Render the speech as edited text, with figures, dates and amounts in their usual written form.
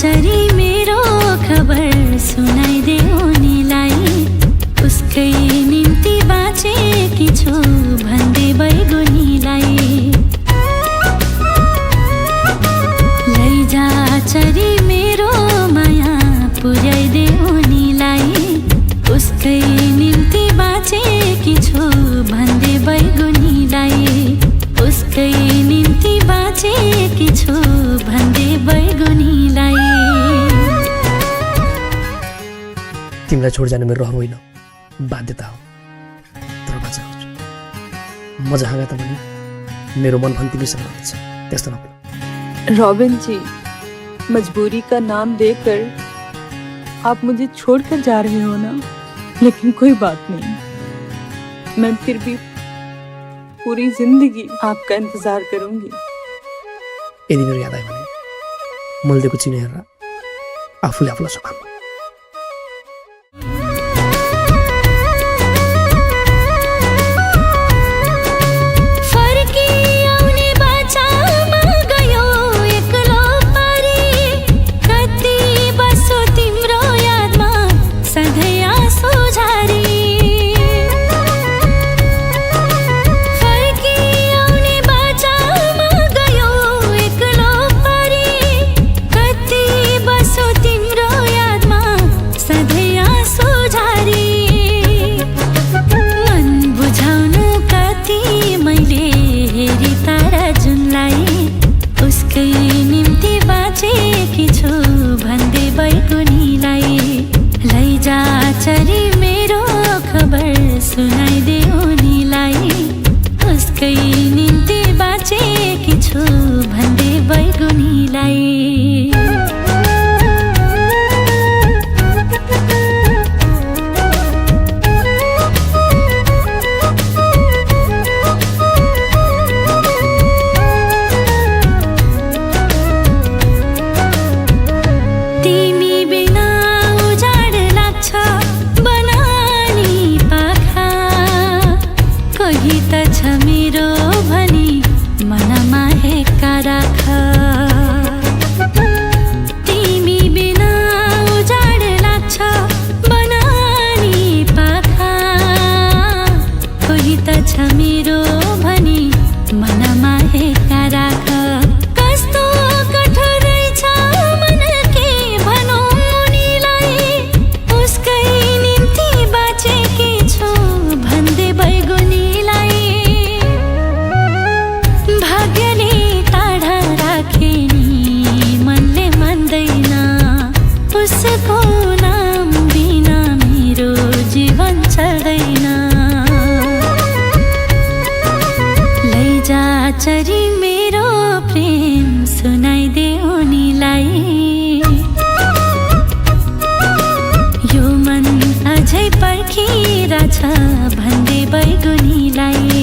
चरी मेरो खबर सुनाइदे उनीलाई उसकै निम्ति बाँचेकी छु भन्दै बैगुनीलाई लैजा चरी मेरो माया पुर्याइदे उनीलाई उसकै निम्ति बाँचेकी छु भन्दै बैगुनीलाई उसकै निम्ति बाँचेकी छु भन्दै बैगुनीलाई तिमीलाई छोड जानु मेरो रहर होइन बाध्यता हो तर बाचा म जहाँ गए पनि मेरो मन पनि तिमीसँग रहन्छ त्यस्तो नभए रॉबिन जी मजबूरी का नाम देकर आप मुझे छोड़कर जा रहे हो ना लेकिन कोई बात नहीं मैं फिर भी पूरी जिंदगी आपका इंतजार करूंगी यदि मेरो याद आयो भने मैले दिएको चिनो हेरेर आफूले आफूलाई सघाउनु चरी मेरो खबर सुनाइदे उनीलाई उसकै निम्ति बाँचेकी छु भन्दै बैगुनीलाई मेरो भनी मनमा हेक्का राख तिमी बिना उजाड लाग्छ बनानी पाखा कोही त छ मेरो भनी मनमा हेक्का राख कस्तो कठोर रहेछ मन के भनौँ उनीलाई उसकै निम्ति बाँचेकी छु भन्दै बैगुनी उसको नाम बिना मेरो जीवन चल्दैन लैजा चरी मेरो प्रेम सुनाइदे उनीलाई यो मन अझै पर्खिरहेछ भन्दै बैगुनीलाई